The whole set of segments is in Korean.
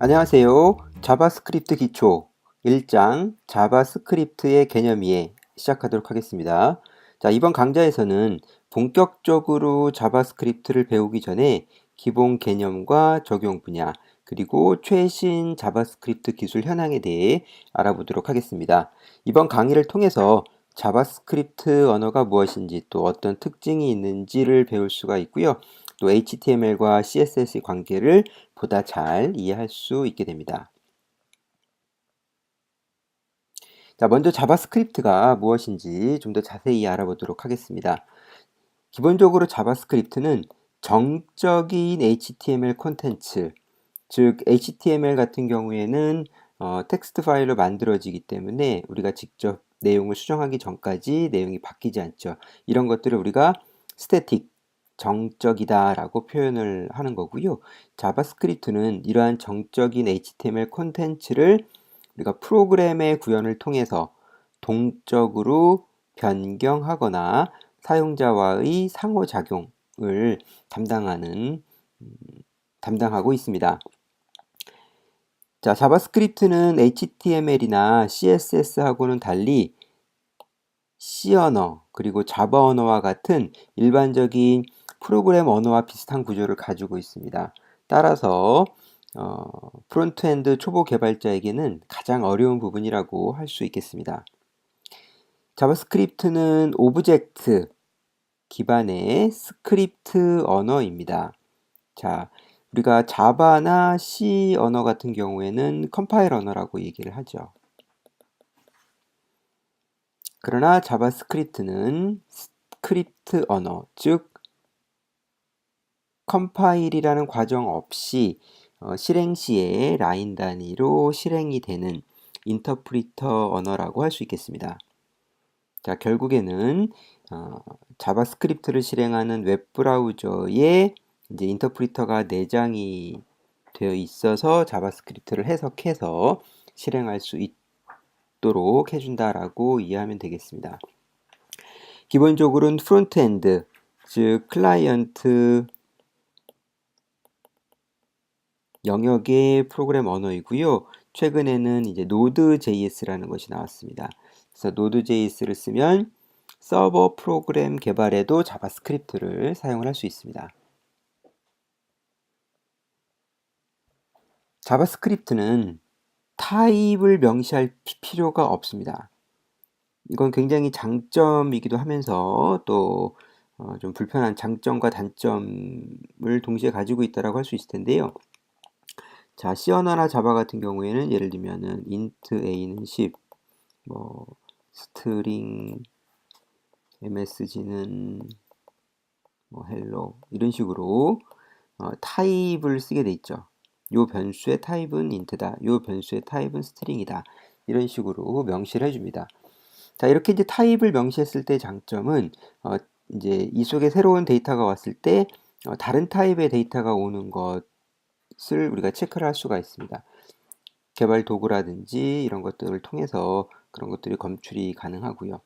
안녕하세요. 자바스크립트 기초 1장 자바스크립트의 개념 이해 시작하도록 하겠습니다. 자, 이번 강좌에서는 본격적으로 자바스크립트를 배우기 전에 기본 개념과 적용 분야, 그리고 최신 자바스크립트 기술 현황에 대해 알아보도록 하겠습니다. 이번 강의를 통해서 자바스크립트 언어가 무엇인지 또 어떤 특징이 있는지를 배울 수가 있고요. 또 HTML과 CSS의 관계를 보다 잘 이해할 수 있게 됩니다. 자, 먼저 자바스크립트가 무엇인지 좀 더 자세히 알아보도록 하겠습니다. 기본적으로 자바스크립트는 정적인 HTML 콘텐츠, 즉 HTML 같은 경우에는 텍스트 파일로 만들어지기 때문에 우리가 직접 내용을 수정하기 전까지 내용이 바뀌지 않죠. 이런 것들을 우리가 스태틱, 정적이다 라고 표현을 하는 거고요. 자바스크립트는 이러한 정적인 HTML 콘텐츠를 우리가 프로그램의 구현을 통해서 동적으로 변경하거나 사용자와의 상호작용을 담당하고 있습니다. 자, 자바스크립트는 HTML이나 CSS하고는 달리 C 언어 그리고 자바 언어와 같은 일반적인 프로그램 언어와 비슷한 구조를 가지고 있습니다. 따라서 프론트엔드 초보 개발자에게는 가장 어려운 부분이라고 할 수 있겠습니다. 자바스크립트는 오브젝트 기반의 스크립트 언어입니다. 자, 우리가 자바나 C 언어 같은 경우에는 컴파일 언어라고 얘기를 하죠. 그러나 자바스크립트는 스크립트 언어, 즉 컴파일이라는 과정 없이 실행 시에 라인 단위로 실행이 되는 인터프리터 언어라고 할 수 있겠습니다. 자, 결국에는 자바스크립트를 실행하는 웹브라우저에 이제 인터프리터가 내장이 되어 있어서 자바스크립트를 해석해서 실행할 수 있도록 해준다라고 이해하면 되겠습니다. 기본적으로는 프론트엔드, 즉 클라이언트 영역의 프로그램 언어이고요. 최근에는 이제 Node.js라는 것이 나왔습니다. 그래서 Node.js를 쓰면 서버 프로그램 개발에도 자바스크립트를 사용을 할 수 있습니다. 자바스크립트는 타입을 명시할 필요가 없습니다. 이건 굉장히 장점이기도 하면서 또 좀 불편한 장점과 단점을 동시에 가지고 있다고 할 수 있을 텐데요. 자, C 언어나 자바 같은 경우에는 예를 들면은 int a는 10, 뭐 string msg는 뭐 hello 이런 식으로 타입을 쓰게 돼 있죠. 요 변수의 타입은 int다. 요 변수의 타입은 string이다. 이런 식으로 명시를 해줍니다. 자, 이렇게 이제 타입을 명시했을 때 장점은 이제 이 속에 새로운 데이터가 왔을 때 다른 타입의 데이터가 오는 것을 우리가 체크를 할 수가 있습니다. 개발 도구라든지 이런 것들을 통해서 그런 것들이 검출이 가능하고요.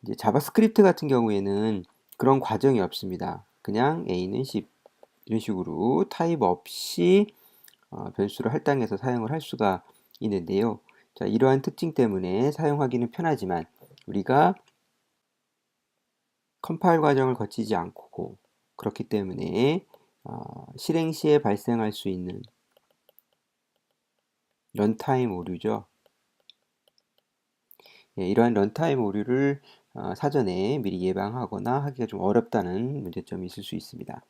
이제 자바스크립트 같은 경우에는 그런 과정이 없습니다. 그냥 A는 10 이런 식으로 타입 없이 변수를 할당해서 사용을 할 수가 있는데요. 자, 이러한 특징 때문에 사용하기는 편하지만 우리가 컴파일 과정을 거치지 않고 그렇기 때문에 실행 시에 발생할 수 있는 런타임 오류죠. 예, 이러한 런타임 오류를 사전에 미리 예방하거나 하기가 좀 어렵다는 문제점이 있을 수 있습니다.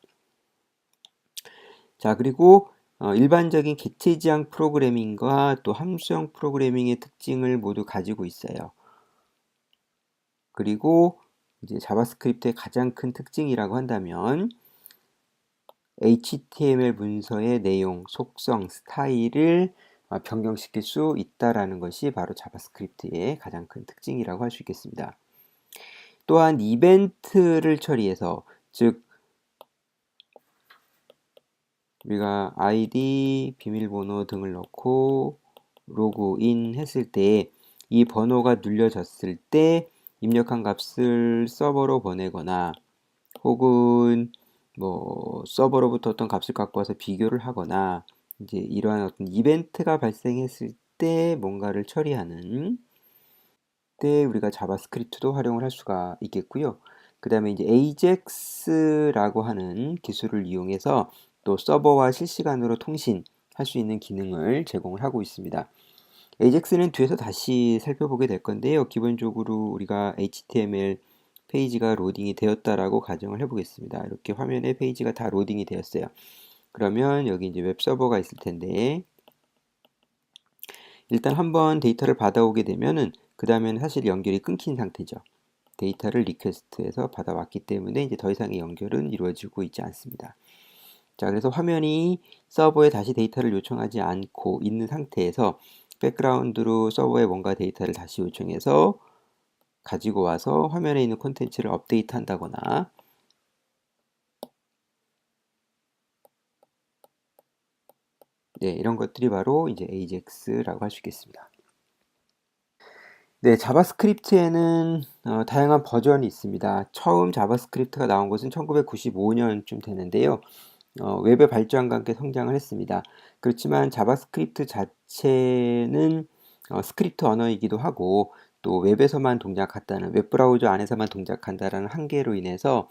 자, 그리고 일반적인 객체지향 프로그래밍과 또 함수형 프로그래밍의 특징을 모두 가지고 있어요. 그리고 이제 자바스크립트의 가장 큰 특징이라고 한다면 HTML 문서의 내용, 속성, 스타일을 변경시킬 수 있다라는 것이 바로 자바스크립트의 가장 큰 특징이라고 할 수 있겠습니다. 또한 이벤트를 처리해서, 즉 우리가 아이디, 비밀번호 등을 넣고 로그인 했을 때 이 번호가 눌려졌을 때 입력한 값을 서버로 보내거나 혹은 뭐 서버로부터 어떤 값을 갖고 와서 비교를 하거나 이제 이러한 어떤 이벤트가 발생했을 때 뭔가를 처리하는 때 우리가 자바스크립트도 활용을 할 수가 있겠고요. 그 다음에 이제 AJAX라고 하는 기술을 이용해서 또 서버와 실시간으로 통신할 수 있는 기능을 제공을 하고 있습니다. AJAX는 뒤에서 다시 살펴보게 될 건데요. 기본적으로 우리가 HTML 페이지가 로딩이 되었다라고 가정을 해보겠습니다. 이렇게 화면에 페이지가 다 로딩이 되었어요. 그러면 여기 이제 웹 서버가 있을 텐데 일단 한번 데이터를 받아오게 되면은 그 다음에는 사실 연결이 끊긴 상태죠. 데이터를 리퀘스트해서 받아왔기 때문에 이제 더 이상의 연결은 이루어지고 있지 않습니다. 자, 그래서 화면이 서버에 다시 데이터를 요청하지 않고 있는 상태에서 백그라운드로 서버에 뭔가 데이터를 다시 요청해서 가지고 와서 화면에 있는 콘텐츠를 업데이트 한다거나 네, 이런 것들이 바로 이제 AJAX라고 할 수 있겠습니다. 네, 자바스크립트에는 다양한 버전이 있습니다. 처음 자바스크립트가 나온 것은 1995년쯤 되는데요. 웹의 발전과 함께 성장을 했습니다. 그렇지만 자바스크립트 자체는 스크립트 언어이기도 하고 또 웹에서만 동작한다는 웹 브라우저 안에서만 동작한다라는 한계로 인해서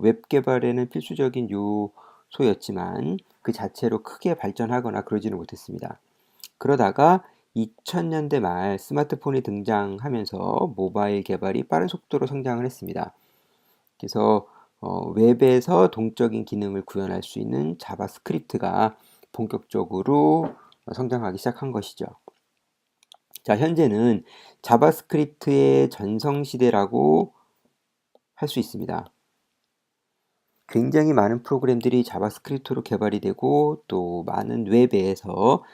웹 개발에는 필수적인 요소였지만 그 자체로 크게 발전하거나 그러지는 못했습니다. 그러다가 2000년대 말 스마트폰이 등장하면서 모바일 개발이 빠른 속도로 성장을 했습니다. 그래서 웹에서 동적인 기능을 구현할 수 있는 자바스크립트가 본격적으로 성장하기 시작한 것이죠. 자, 현재는 자바스크립트의 전성시대라고 할 수 있습니다. 굉장히 많은 프로그램들이 자바스크립트로 개발이 되고 또 많은 웹에서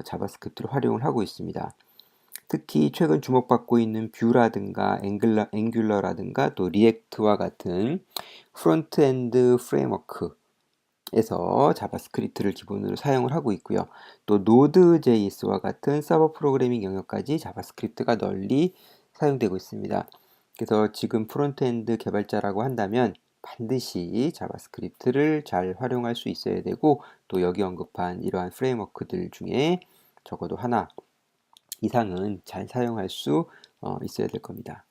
자바스크립트를 활용을 하고 있습니다. 특히 최근 주목받고 있는 뷰라든가 앵귤러라든가 또 리액트와 같은 프론트엔드 프레임워크에서 자바스크립트를 기본으로 사용을 하고 있고요. 또 노드.js와 같은 서버 프로그래밍 영역까지 자바스크립트가 널리 사용되고 있습니다. 그래서 지금 프론트엔드 개발자라고 한다면 반드시 자바스크립트를 잘 활용할 수 있어야 되고 또 여기 언급한 이러한 프레임워크들 중에 적어도 하나 이상은 잘 사용할 수 있어야 될 겁니다.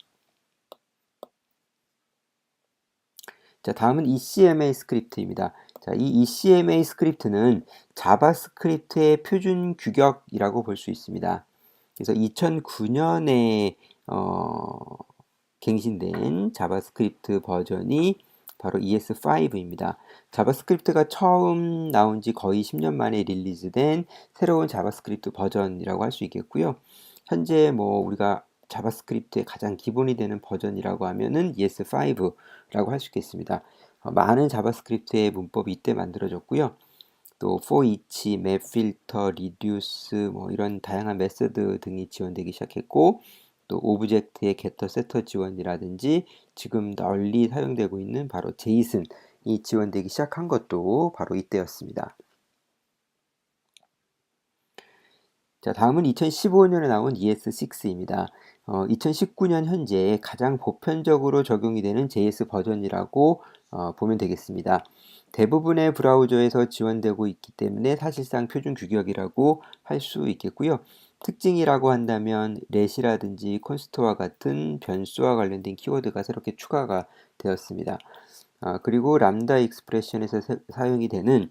자, 다음은 ECMA 스크립트입니다. 자, 이 ECMA 스크립트는 자바스크립트의 표준 규격이라고 볼 수 있습니다. 그래서 2009년에 갱신된 자바스크립트 버전이 바로 ES5입니다. 자바스크립트가 처음 나온 지 거의 10년 만에 릴리즈된 새로운 자바스크립트 버전이라고 할 수 있겠고요. 현재 뭐 우리가 자바스크립트의 가장 기본이 되는 버전이라고 하면은 ES5라고 할 수 있겠습니다. 많은 자바스크립트의 문법이 이때 만들어졌고요. 또 for each, map filter, reduce 뭐 이런 다양한 메서드 등이 지원되기 시작했고 또 오브젝트의 getter, setter 지원이라든지 지금 널리 사용되고 있는 바로 JSON이 지원되기 시작한 것도 바로 이때였습니다. 자, 다음은 2015년에 나온 ES6입니다. 2019년 현재 가장 보편적으로 적용이 되는 JS 버전이라고 보면 되겠습니다. 대부분의 브라우저에서 지원되고 있기 때문에 사실상 표준 규격이라고 할 수 있겠고요. 특징이라고 한다면 렛이라든지 콘스트와 같은 변수와 관련된 키워드가 새롭게 추가가 되었습니다. 그리고 람다 익스프레션에서 사용이 되는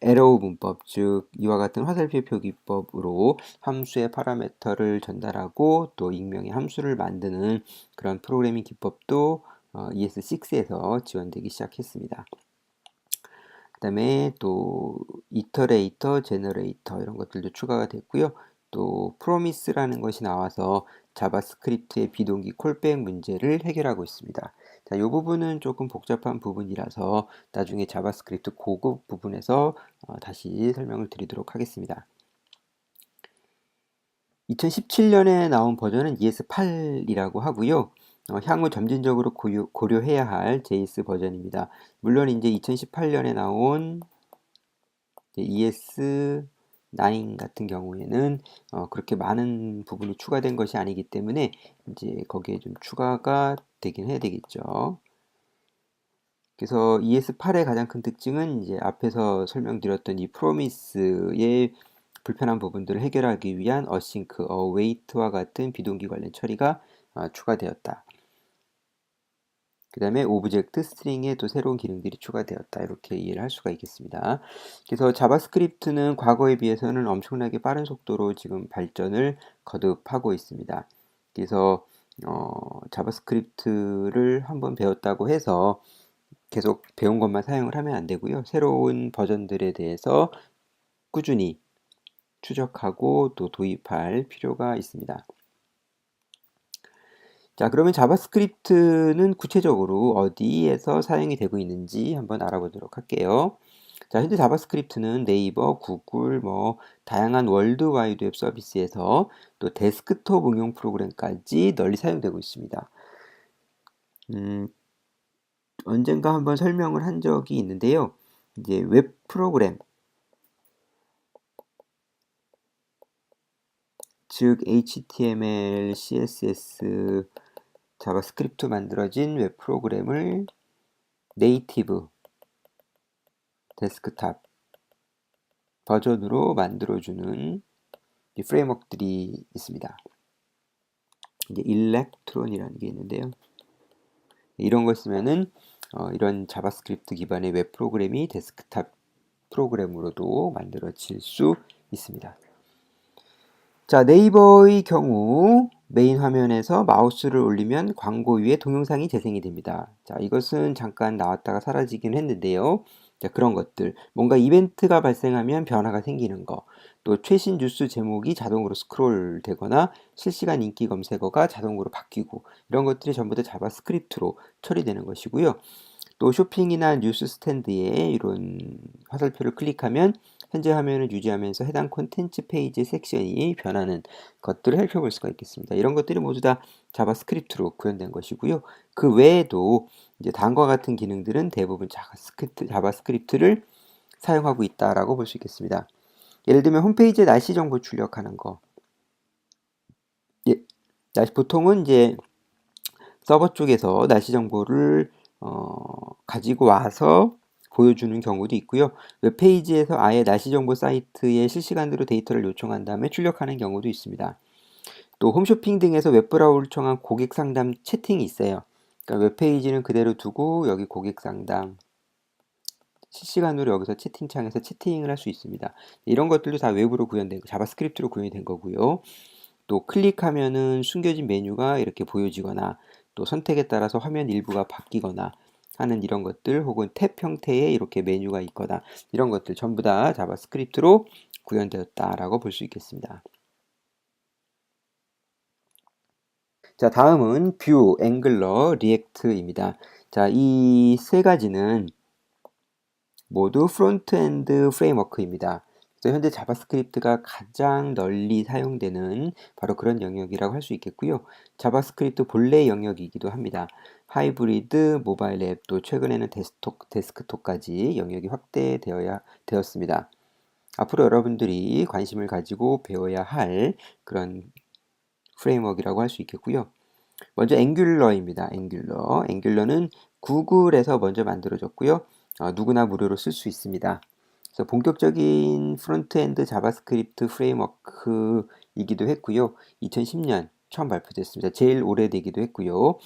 에러우 문법, 즉 이와 같은 화살표 표기법으로 함수의 파라미터를 전달하고 또 익명의 함수를 만드는 그런 프로그래밍 기법도 ES6에서 지원되기 시작했습니다. 그 다음에 또 이터레이터, 제너레이터 이런 것들도 추가가 됐고요. 또 프로미스라는 것이 나와서 자바스크립트의 비동기 콜백 문제를 해결하고 있습니다. 자, 이 부분은 조금 복잡한 부분이라서 나중에 자바스크립트 고급 부분에서 다시 설명을 드리도록 하겠습니다. 2017년에 나온 버전은 ES8이라고 하고요. 향후 점진적으로 고려해야 할 JS 버전입니다. 물론 이제 2018년에 나온 ES9 같은 경우에는 그렇게 많은 부분이 추가된 것이 아니기 때문에 이제 거기에 좀 추가가 되긴 해야 되겠죠. 그래서 ES8의 가장 큰 특징은 이제 앞에서 설명드렸던 이 프로미스의 불편한 부분들을 해결하기 위한 어싱크, 어웨이트와 같은 비동기 관련 처리가 추가되었다. 그 다음에 오브젝트 스트링에 또 새로운 기능들이 추가되었다. 이렇게 이해를 할 수가 있겠습니다. 그래서 자바스크립트는 과거에 비해서는 엄청나게 빠른 속도로 지금 발전을 거듭하고 있습니다. 그래서 자바스크립트를 한번 배웠다고 해서 계속 배운 것만 사용을 하면 안 되고요. 새로운 버전들에 대해서 꾸준히 추적하고 또 도입할 필요가 있습니다. 자, 그러면 자바스크립트는 구체적으로 어디에서 사용이 되고 있는지 한번 알아보도록 할게요. 자, 현재 자바스크립트는 네이버, 구글, 다양한 월드와이드 웹 서비스에서 또 데스크톱 응용 프로그램까지 널리 사용되고 있습니다. 언젠가 한번 설명을 한 적이 있는데요. 이제 웹 프로그램, 즉 HTML, CSS, 자바스크립트 만들어진 웹 프로그램을 네이티브, 데스크탑 버전으로 만들어주는 프레임워크들이 있습니다. 이제 일렉트론이라는 게 있는데요. 이런 걸 쓰면은 이런 자바스크립트 기반의 웹 프로그램이 데스크탑 프로그램으로도 만들어질 수 있습니다. 자, 네이버의 경우 메인 화면에서 마우스를 올리면 광고 위에 동영상이 재생이 됩니다. 자, 이것은 잠깐 나왔다가 사라지긴 했는데요. 자, 그런 것들. 뭔가 이벤트가 발생하면 변화가 생기는 거. 또 최신 뉴스 제목이 자동으로 스크롤 되거나 실시간 인기 검색어가 자동으로 바뀌고 이런 것들이 전부 다 자바스크립트로 처리되는 것이고요. 또 쇼핑이나 뉴스 스탠드에 이런 화살표를 클릭하면 현재 화면을 유지하면서 해당 콘텐츠 페이지 섹션이 변하는 것들을 살펴볼 수가 있겠습니다. 이런 것들이 모두 다 자바스크립트로 구현된 것이고요. 그 외에도 이제 다음과 같은 기능들은 대부분 자바스크립트를 사용하고 있다라고 볼 수 있겠습니다. 예를 들면 홈페이지에 날씨 정보 출력하는 거. 보통은 이제 서버 쪽에서 날씨 정보를 가지고 와서 보여주는 경우도 있고요. 웹페이지에서 아예 날씨 정보 사이트에 실시간으로 데이터를 요청한 다음에 출력하는 경우도 있습니다. 또 홈쇼핑 등에서 웹브라우저를 통한 고객 상담 채팅이 있어요. 그러니까 웹페이지는 그대로 두고 여기 고객 상담 실시간으로 여기서 채팅창에서 채팅을 할 수 있습니다. 이런 것들도 다 외부로 구현된 자바스크립트로 구현이 된 거고요. 또 클릭하면은 숨겨진 메뉴가 이렇게 보여지거나 또 선택에 따라서 화면 일부가 바뀌거나 하는 이런 것들 혹은 탭 형태의 이렇게 메뉴가 있거나 이런 것들 전부 다 자바스크립트로 구현되었다라고 볼 수 있겠습니다. 자, 다음은 뷰, 앵글러, 리액트입니다. 자, 이 세 가지는 모두 프론트엔드 프레임워크입니다. 그래서 현재 자바스크립트가 가장 널리 사용되는 바로 그런 영역이라고 할 수 있겠고요. 자바스크립트 본래 영역이기도 합니다. 하이브리드, 모바일 앱, 또 최근에는 데스크톱까지 영역이 확대되었습니다. 앞으로 여러분들이 관심을 가지고 배워야 할 그런 프레임워크라고 할 수 있겠고요. 먼저 앵귤러입니다. 앵귤러는 구글에서 먼저 만들어졌고요. 누구나 무료로 쓸 수 있습니다. 그래서 본격적인 프론트엔드 자바스크립트 프레임워크이기도 했고요. 2010년 처음 발표됐습니다. 제일 오래되기도 했고요.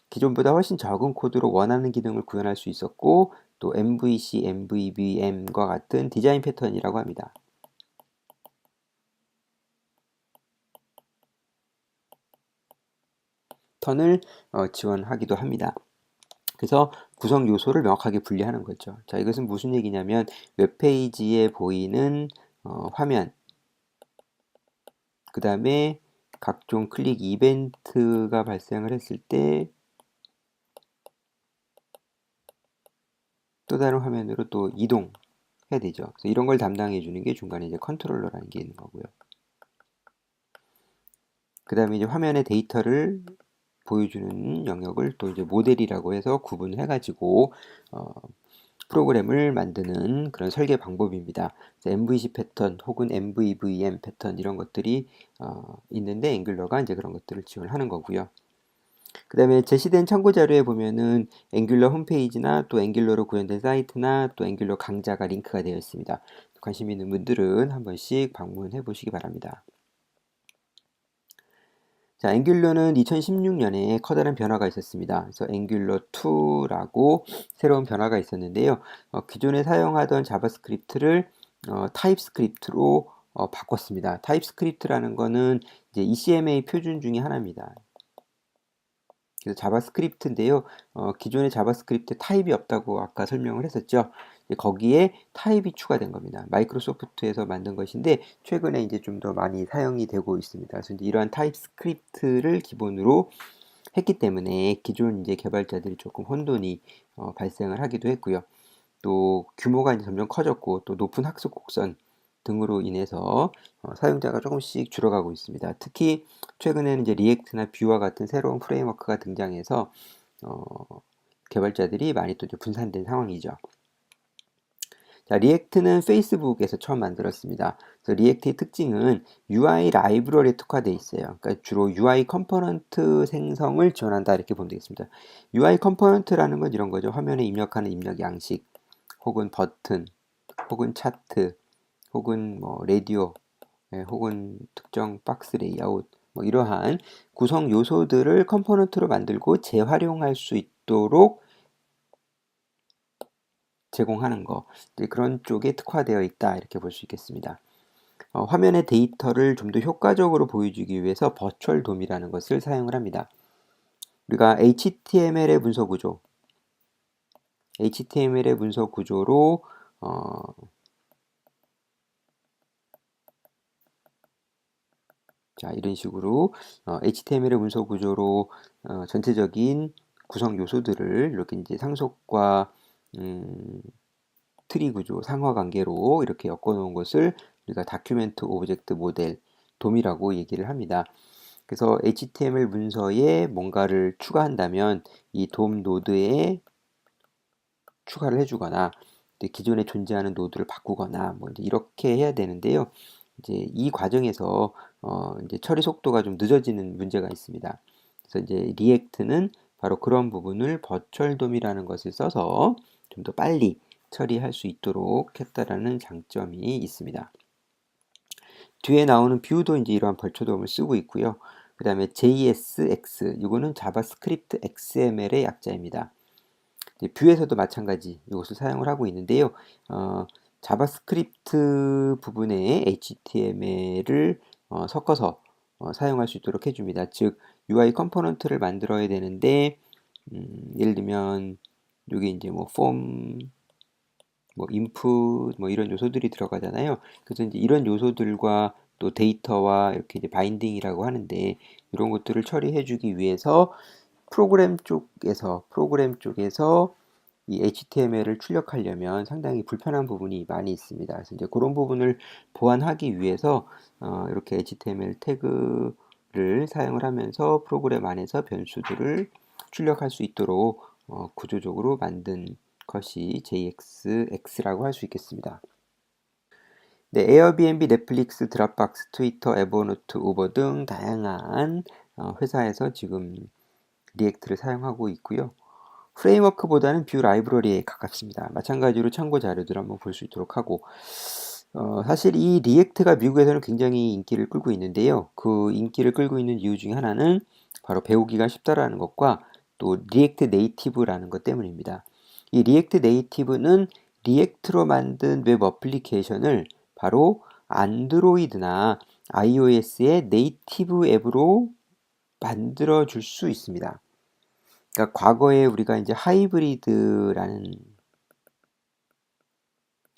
기존보다 훨씬 적은 코드로 원하는 기능을 구현할 수 있었고 또 MVC, MVVM과 같은 디자인 패턴이라고 합니다. 턴을 지원하기도 합니다. 그래서 구성 요소를 명확하게 분리하는 거죠. 자, 이것은 무슨 얘기냐면 웹페이지에 보이는 화면, 그 다음에 각종 클릭 이벤트가 발생을 했을 때 또 다른 화면으로 또 이동해야 되죠. 그래서 이런 걸 담당해 주는 게 중간에 이제 컨트롤러라는 게 있는 거고요. 그 다음에 이제 화면의 데이터를 보여주는 영역을 또 이제 모델이라고 해서 구분해 가지고 프로그램을 만드는 그런 설계 방법입니다. MVC 패턴 혹은 MVVM 패턴 이런 것들이 있는데 앵글러가 이제 그런 것들을 지원하는 거고요. 그 다음에 제시된 참고 자료에 보면은 앵귤러 홈페이지나 또 앵귤러로 구현된 사이트나 또 앵귤러 강좌가 링크가 되어 있습니다. 관심 있는 분들은 한 번씩 방문해 보시기 바랍니다. 자, 앵귤러는 2016년에 커다란 변화가 있었습니다. 그래서 앵귤러 2라고 새로운 변화가 있었는데요. 기존에 사용하던 자바스크립트를 타입스크립트로 바꿨습니다. 타입스크립트라는 거는 이제 ECMA 표준 중에 하나입니다. 그래서 자바스크립트인데요. 기존의 자바스크립트 타입이 없다고 아까 설명을 했었죠. 거기에 타입이 추가된 겁니다. 마이크로소프트에서 만든 것인데 최근에 이제 좀 더 많이 사용이 되고 있습니다. 그래서 이제 이러한 타입스크립트를 기본으로 했기 때문에 기존 이제 개발자들이 조금 혼돈이 발생을 하기도 했고요. 또 규모가 이제 점점 커졌고 또 높은 학습 곡선 등으로 인해서 사용자가 조금씩 줄어가고 있습니다. 특히 최근에는 이제 리액트나 뷰와 같은 새로운 프레임워크가 등장해서 개발자들이 많이 또 이제 분산된 상황이죠. 자, 리액트는 페이스북에서 처음 만들었습니다. 그래서 리액트의 특징은 UI 라이브러리에 특화되어 있어요. 그러니까 주로 UI 컴포넌트 생성을 지원한다 이렇게 보면 되겠습니다. UI 컴포넌트라는 건 이런 거죠. 화면에 입력하는 입력 양식, 혹은 버튼, 혹은 차트, 혹은 뭐 라디오, 혹은 특정 박스 레이아웃, 뭐 이러한 구성 요소들을 컴포넌트로 만들고 재활용할 수 있도록 제공하는 거, 그런 쪽에 특화되어 있다 이렇게 볼 수 있겠습니다. 화면의 데이터를 좀 더 효과적으로 보여주기 위해서 버추얼 돔이라는 것을 사용을 합니다. 우리가 HTML의 문서 구조, HTML의 문서 구조로 자, 이런 식으로 HTML의 문서 구조로 전체적인 구성 요소들을 이렇게 이제 상속과 트리 구조, 상하 관계로 이렇게 엮어 놓은 것을 우리가 다큐멘트 오브젝트 모델, 돔이라고 얘기를 합니다. 그래서 HTML 문서에 뭔가를 추가한다면 이 돔 노드에 추가를 해주거나 기존에 존재하는 노드를 바꾸거나 뭐 이제 이렇게 해야 되는데요. 이제 이 과정에서 이제 처리 속도가 좀 늦어지는 문제가 있습니다. 그래서 이제 리액트는 바로 그런 부분을 버추얼 돔이라는 것을 써서 좀 더 빨리 처리할 수 있도록 했다라는 장점이 있습니다. 뒤에 나오는 뷰도 이제 이러한 버추얼 돔을 쓰고 있고요. 그 다음에 JSX, 이거는 자바스크립트 XML의 약자입니다. 뷰에서도 마찬가지 이것을 사용을 하고 있는데요. 자바스크립트 부분에 HTML을 섞어서 사용할 수 있도록 해줍니다. 즉 UI 컴포넌트를 만들어야 되는데 예를 들면 여기 이제 뭐 폼, 뭐 인풋, 뭐 이런 요소들이 들어가잖아요. 그래서 이제 이런 요소들과 또 데이터와 이렇게 이제 바인딩이라고 하는데 이런 것들을 처리해주기 위해서 프로그램 쪽에서 이 HTML을 출력하려면 상당히 불편한 부분이 많이 있습니다. 그래서 이제 그런 부분을 보완하기 위해서 이렇게 HTML 태그를 사용을 하면서 프로그램 안에서 변수들을 출력할 수 있도록 구조적으로 만든 것이 JXX라고 할 수 있겠습니다. 네, 에어비앤비, 넷플릭스, 드랍박스, 트위터, 에버노트, 우버 등 다양한 회사에서 지금 리액트를 사용하고 있고요. 프레임워크보다는 뷰 라이브러리에 가깝습니다. 마찬가지로 참고 자료들을 한번 볼 수 있도록 하고 사실 이 리액트가 미국에서는 굉장히 인기를 끌고 있는데요. 그 인기를 끌고 있는 이유 중에 하나는 바로 배우기가 쉽다라는 것과 또 리액트 네이티브라는 것 때문입니다. 이 리액트 네이티브는 리액트로 만든 웹 어플리케이션을 바로 안드로이드나 iOS의 네이티브 앱으로 만들어 줄 수 있습니다. 그러니까 과거에 우리가 이제 하이브리드라는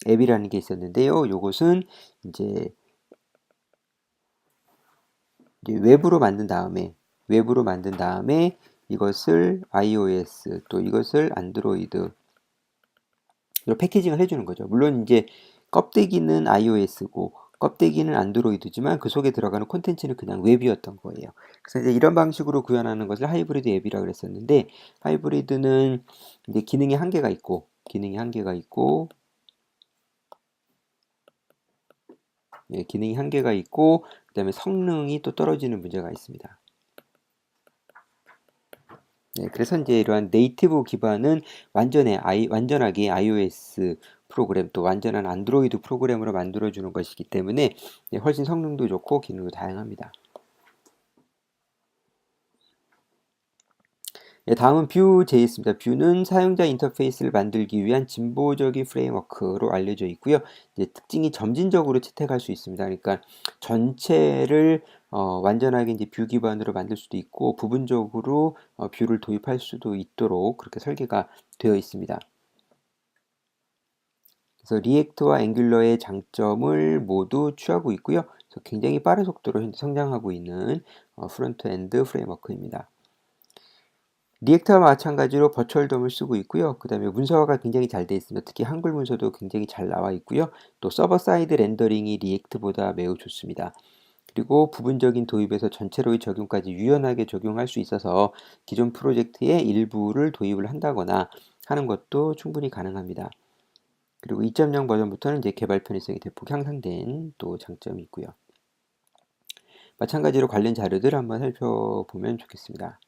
앱이라는 게 있었는데요. 이것은 이제 웹으로 만든 다음에 이것을 iOS 또 이것을 안드로이드 이런 패키징을 해주는 거죠. 물론 이제 껍데기는 iOS고 껍데기는 안드로이드지만 그 속에 들어가는 콘텐츠는 그냥 웹이었던 거예요. 그래서 이제 이런 방식으로 구현하는 것을 하이브리드 앱이라고 그랬었는데 하이브리드는 이제 기능이 한계가 있고 기능이 한계가 있고 그다음에 성능이 또 떨어지는 문제가 있습니다. 네, 그래서 이제 이러한 네이티브 기반은 완전하게 iOS 프로그램 또 완전한 안드로이드 프로그램으로 만들어주는 것이기 때문에 훨씬 성능도 좋고 기능도 다양합니다. 네, 다음은 Vue.js입니다. Vue는 사용자 인터페이스를 만들기 위한 진보적인 프레임워크로 알려져 있고요. 이제 특징이 점진적으로 채택할 수 있습니다. 그러니까 전체를 완전하게 이제 뷰 기반으로 만들 수도 있고 부분적으로 뷰를 도입할 수도 있도록 그렇게 설계가 되어 있습니다. 그래서 리액트와 앵귤러의 장점을 모두 취하고 있고요. 그래서 굉장히 빠른 속도로 현재 성장하고 있는 프론트엔드 프레임워크입니다. 리액트와 마찬가지로 버추얼 돔을 쓰고 있고요. 그 다음에 문서화가 굉장히 잘 되어 있습니다. 특히 한글 문서도 굉장히 잘 나와 있고요. 또 서버 사이드 렌더링이 리액트보다 매우 좋습니다. 그리고 부분적인 도입에서 전체로의 적용까지 유연하게 적용할 수 있어서 기존 프로젝트의 일부를 도입을 한다거나 하는 것도 충분히 가능합니다. 그리고 2.0 버전부터는 이제 개발 편의성이 대폭 향상된 또 장점이 있고요. 마찬가지로 관련 자료들 한번 살펴보면 좋겠습니다.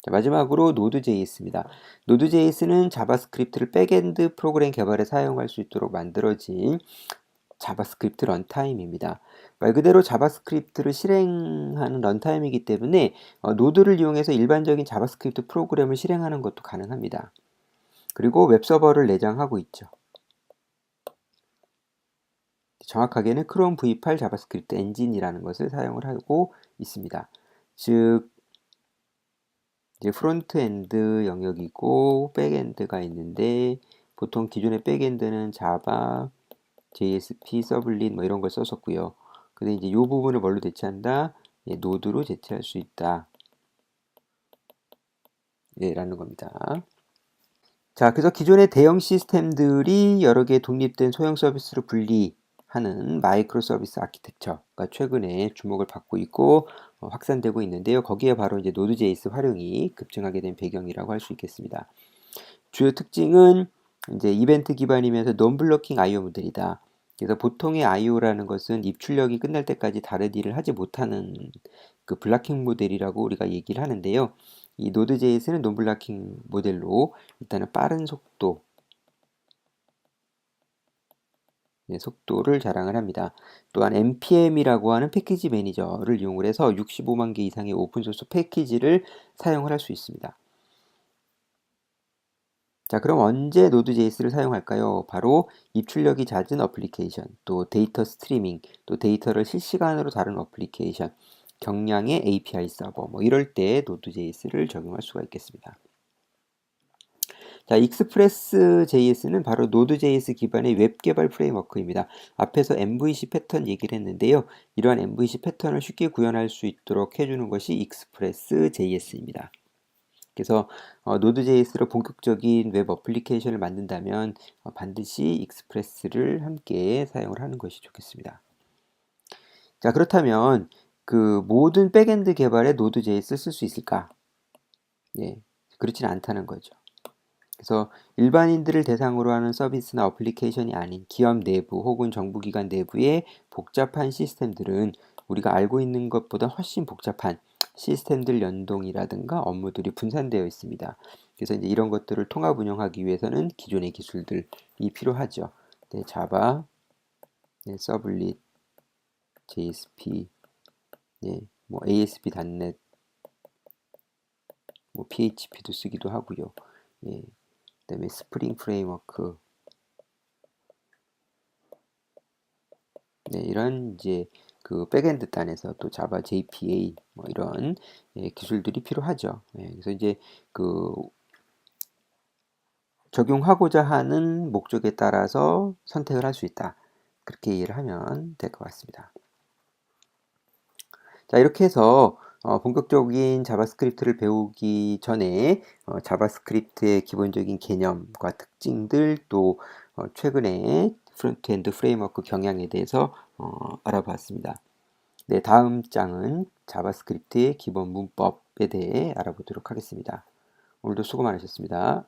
자, 마지막으로 Node.js입니다. Node.js는 자바스크립트를 백엔드 프로그램 개발에 사용할 수 있도록 만들어진 자바스크립트 런타임입니다. 말 그대로 자바스크립트를 실행하는 런타임이기 때문에 노드를 이용해서 일반적인 자바스크립트 프로그램을 실행하는 것도 가능합니다. 그리고 웹서버를 내장하고 있죠. 정확하게는 크롬 V8 자바스크립트 엔진이라는 것을 사용을 하고 있습니다. 즉 이제 프론트엔드 영역이고 백엔드가 있는데 보통 기존의 백엔드는 자바, JSP, 서블릿 뭐 이런 걸 썼었고요. 근데 이제 이 부분을 뭘로 대체한다? 예, 노드로 대체할 수 있다. 예, 라는 겁니다. 자, 그래서 기존의 대형 시스템들이 여러 개의 독립된 소형 서비스로 분리하는 마이크로 서비스 아키텍처가 최근에 주목을 받고 있고 확산되고 있는데요. 거기에 바로 이제 노드.js 활용이 급증하게 된 배경이라고 할 수 있겠습니다. 주요 특징은 이제 이벤트 기반이면서 논블로킹 IO 모델이다. 그래서 보통의 IO라는 것은 입출력이 끝날 때까지 다른 일을 하지 못하는 그 블락킹 모델이라고 우리가 얘기를 하는데요. 이 노드.js는 논블락킹 모델로 일단은 빠른 속도, 속도를 자랑을 합니다. 또한 npm이라고 하는 패키지 매니저를 이용을 해서 65만 개 이상의 오픈소스 패키지를 사용을 할 수 있습니다. 자, 그럼 언제 Node.js를 사용할까요? 바로 입출력이 잦은 어플리케이션, 또 데이터 스트리밍, 또 데이터를 실시간으로 다루는 어플리케이션, 경량의 API 서버, 뭐 이럴 때 Node.js를 적용할 수가 있겠습니다. 자, Express.js는 바로 Node.js 기반의 웹 개발 프레임워크입니다. 앞에서 MVC 패턴 얘기를 했는데요. 이러한 MVC 패턴을 쉽게 구현할 수 있도록 해주는 것이 Express.js입니다. 그래서 Node.js로 본격적인 웹 어플리케이션을 만든다면 반드시 익스프레스를 함께 사용을 하는 것이 좋겠습니다. 자, 그렇다면 그 모든 백엔드 개발에 Node.js를 쓸 수 있을까? 예, 그렇지는 않다는 거죠. 그래서 일반인들을 대상으로 하는 서비스나 어플리케이션이 아닌 기업 내부 혹은 정부기관 내부의 복잡한 시스템들은 우리가 알고 있는 것보다 훨씬 복잡한 시스템들 연동이라든가 업무들이 분산되어 있습니다. 그래서 이제 이런 것들을 통합 운영하기 위해서는 기존의 기술들이 필요하죠. 네, 자바, 네, 서블릿, JSP, 네, 뭐 ASP.NET, 뭐 PHP도 쓰기도 하고요. 예, 그다음에 스프링 프레임워크, 네, 이런 이제 그 백엔드 단에서 또 자바 JPA 뭐 이런 기술들이 필요하죠. 그래서 이제 그 적용하고자 하는 목적에 따라서 선택을 할 수 있다. 그렇게 이해를 하면 될 것 같습니다. 자, 이렇게 해서 본격적인 자바스크립트를 배우기 전에 자바스크립트의 기본적인 개념과 특징들 또 최근에 프론트엔드 프레임워크 경향에 대해서 알아봤습니다. 네, 다음 장은 자바스크립트의 기본 문법에 대해 알아보도록 하겠습니다. 오늘도 수고 많으셨습니다.